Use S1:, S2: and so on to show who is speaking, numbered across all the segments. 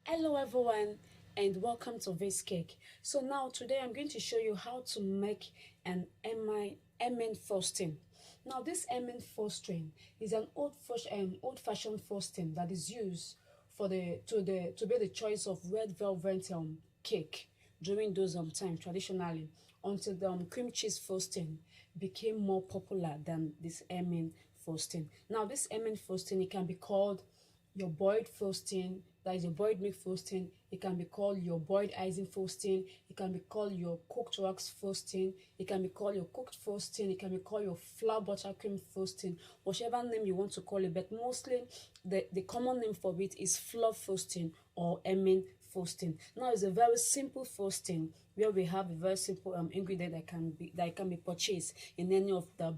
S1: Hello everyone and welcome to this cake. So now today I'm going to show you how to make an ermine frosting. Now this ermine frosting is an old-fashioned frosting that is used for to be the choice of red velvet cake during those time traditionally until the cream cheese frosting became more popular than this ermine frosting. Now this ermine frosting, it can be called your boiled frosting, that is your boiled milk frosting. It can be called your boiled icing frosting. It can be called your cooked wax frosting. It can be called your cooked frosting. It can be called your flour buttercream frosting, whichever name you want to call it. But mostly the common name for it is fluff frosting or ermine frosting. Now it's a very simple frosting where we have a very simple ingredient that can be purchased in any of the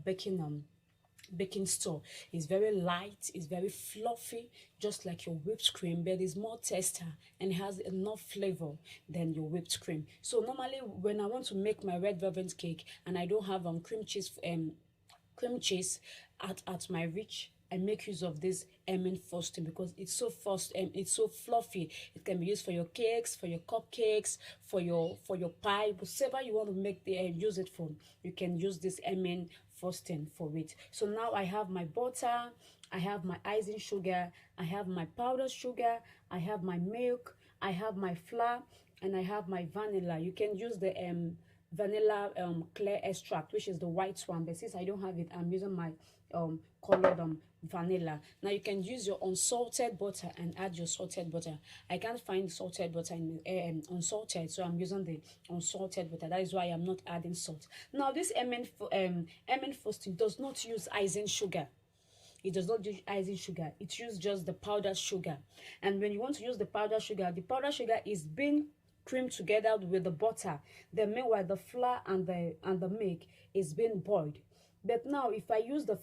S1: baking store. It's very light, it's very fluffy, just like your whipped cream, but it's more taster and has enough flavor than your whipped cream. So normally when I want to make my red velvet cake and I don't have cream cheese at my reach, I make use of this ermine frosting because it's so fast and it's so fluffy. It can be used for your cakes, for your cupcakes, for your pie, whatever you want to make the use it for. You can use this ermine frosting for it. So now I have my butter, I have my icing sugar, I have my powdered sugar, I have my milk, I have my flour, and I have my vanilla. You can use the vanilla clear extract, which is the white one, but since I don't have it, I'm using my colored vanilla. Now you can use your unsalted butter and add your salted butter. I can't find salted butter in unsalted, so I'm using the unsalted butter. That is why I'm not adding salt. Now this ermine frosting does not use icing sugar. It does not use icing sugar. It uses just the powdered sugar. And when you want to use the powdered sugar is being creamed together with the butter. Then meanwhile the flour and the milk is being boiled. But now if I use the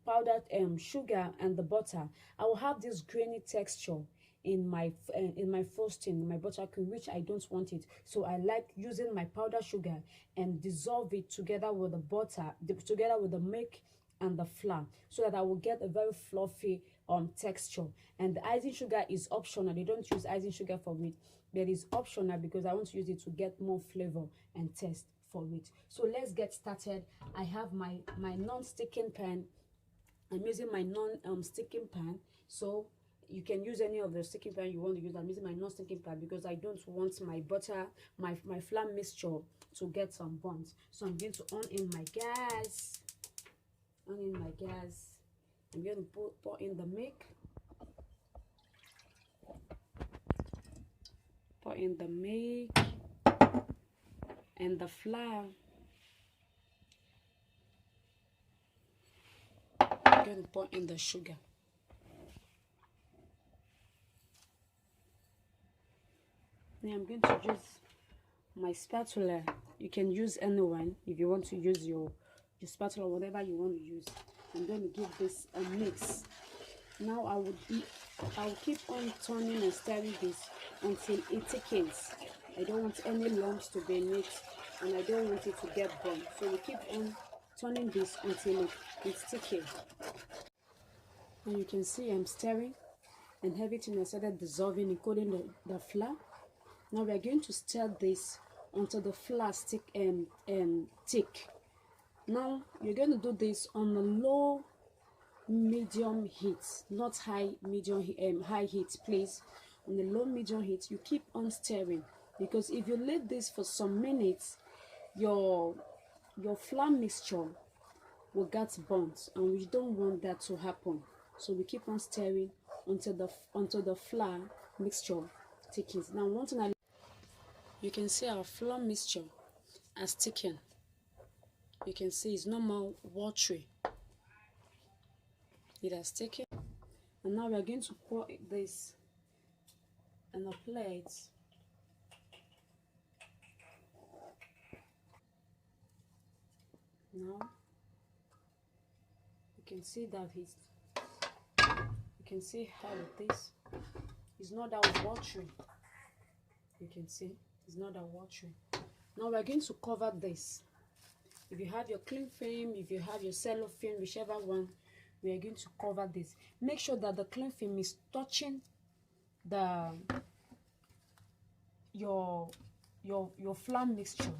S1: powdered sugar and the butter, I will have this grainy texture in my frosting, in my buttercream, which I don't want it. So I like using my powdered sugar and dissolve it together with the butter, together with the milk and the flour, so that I will get a very fluffy texture. And the icing sugar is optional. They don't use icing sugar for it, but it's optional because I want to use it to get more flavor and taste for it. So let's get started. I have my non-sticking pan. I'm using my non-sticking pan, so you can use any of the sticking pan you want to use. I'm using my non-sticking pan because I don't want my butter, my flour mixture to get some burnt. So I'm going to on in my gas. On in my gas. I'm going to pour in the milk. Pour in the milk and the flour. I'm going to pour in the sugar. Now I'm going to use my spatula. You can use anyone if you want to use your spatula, whatever you want to use. I'm going to give this a mix. Now I will keep on turning and stirring this until it thickens. I don't want any lumps to be in it, and I don't want it to get burnt. So we keep on turning this until it's thickened. And you can see I'm stirring, and everything has started dissolving, including the flour. Now we are going to stir this until the flour thick. Now you're going to do this on a low medium heat, not high heat, please. On the low medium heat, you keep on stirring, because if you leave this for some minutes, your flour mixture will get burnt, and we don't want that to happen. So we keep on stirring until the flour mixture thickens. Now one thing you can see our flour mixture has thickened. You can see it's no more watery. It has thickened. And now we are going to pour this in a plate. Now you can see that you can see how it is. It's not that watery. You can see it's not that watery. Now we are going to cover this. If you have your cling film, if you have your cellophane, whichever one, we are going to cover this. Make sure that the cling film is touching the your flour mixture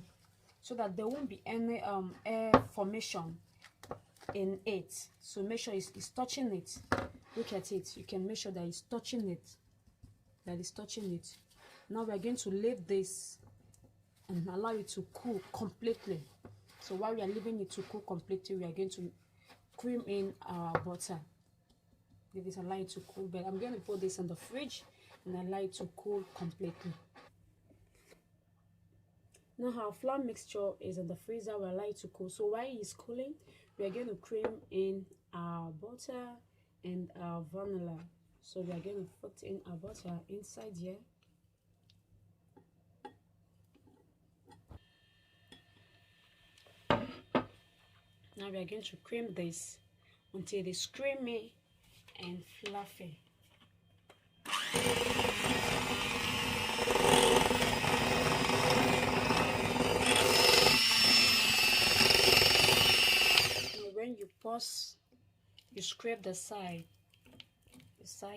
S1: so that there won't be any air formation in it. So make sure it's touching it. Look at it. You can make sure that it's touching it. Now we are going to leave this and allow it to cool completely. So while we are leaving it to cool completely, we are going to cream in our butter. Leave it, allow it to cool, but I'm going to put this in the fridge and allow it to cool completely. Now our flour mixture is in the freezer. We allow it to cool. So while it's cooling, we are going to cream in our butter and our vanilla. So we are going to put in our butter inside here. Now we are going to cream this until it is creamy and fluffy. Now when you pause, you scrape the side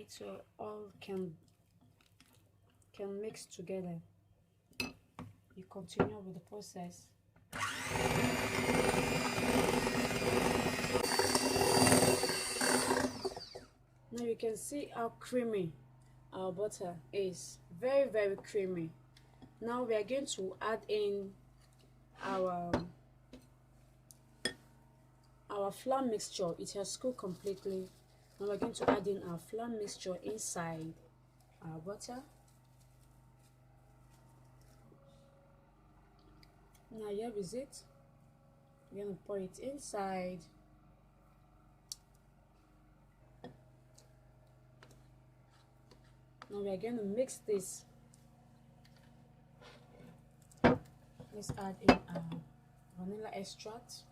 S1: so all can mix together. You continue with the process. Now you can see how creamy our butter is. Very, very creamy. Now we are going to add in our flour mixture. It has cooled completely. Now we're going to add in our flour mixture inside our butter. Now here is it. We're going to pour it inside. Now we are going to mix this. Let's add in our vanilla extract.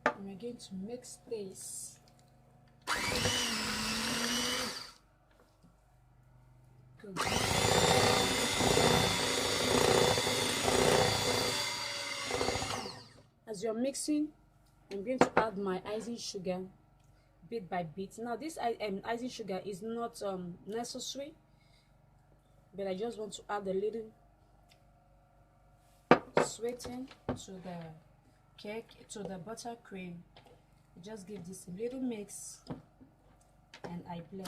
S1: And we're going to mix this. Good. As you're mixing, I'm going to add my icing sugar bit by bit. Now this icing sugar is not necessary, but I just want to add a little sweetening to the cake, to the buttercream. Just give this a little mix and I blend.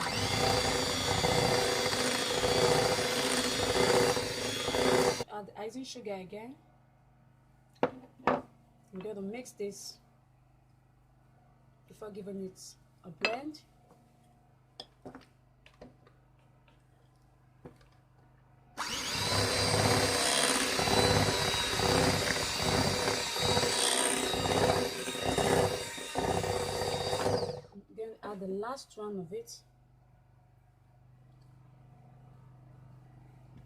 S1: Add the icing sugar again. I'm going to mix this before giving it a blend. Then add the last one of it.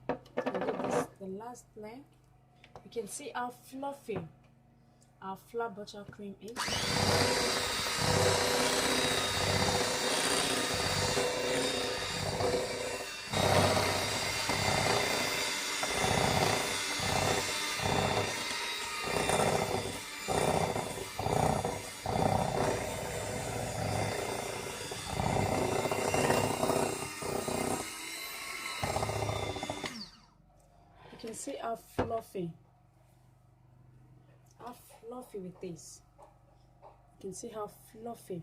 S1: And give this the last layer. You can see how fluffy our flour buttercream is. You can see how fluffy it is. You can see how fluffy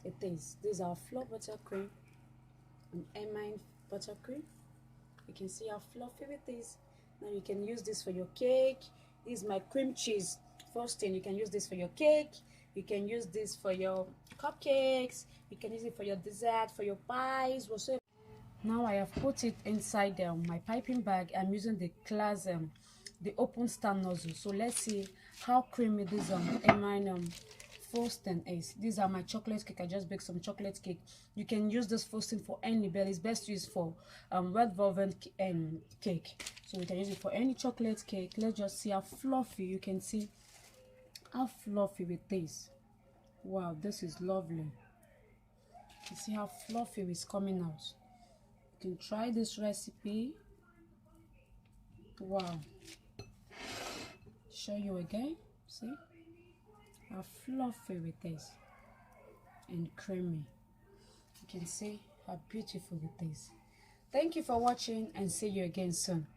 S1: it is. These are flour buttercream and ERMINE buttercream. You can see how fluffy it is. Now you can use this for your cake. This is my cream cheese frosting. You can use this for your cake. You can use this for your cupcakes. You can use it for your dessert, for your pies, whatsoever. Now I have put it inside my piping bag. I'm using the class the open stand nozzle. So let's see how creamy this ERMINE frosting is. These are my chocolate cake. I just baked some chocolate cake. You can use this frosting for any, but it's best used for red velvet cake. So we can use it for any chocolate cake. Let's just see how fluffy. You can see how fluffy it is. Wow, this is lovely. You see how fluffy it's coming out. You can try this recipe. Wow. Show you again. See how fluffy it is. and creamy. You can see how beautiful it is. Thank you for watching and see you again soon.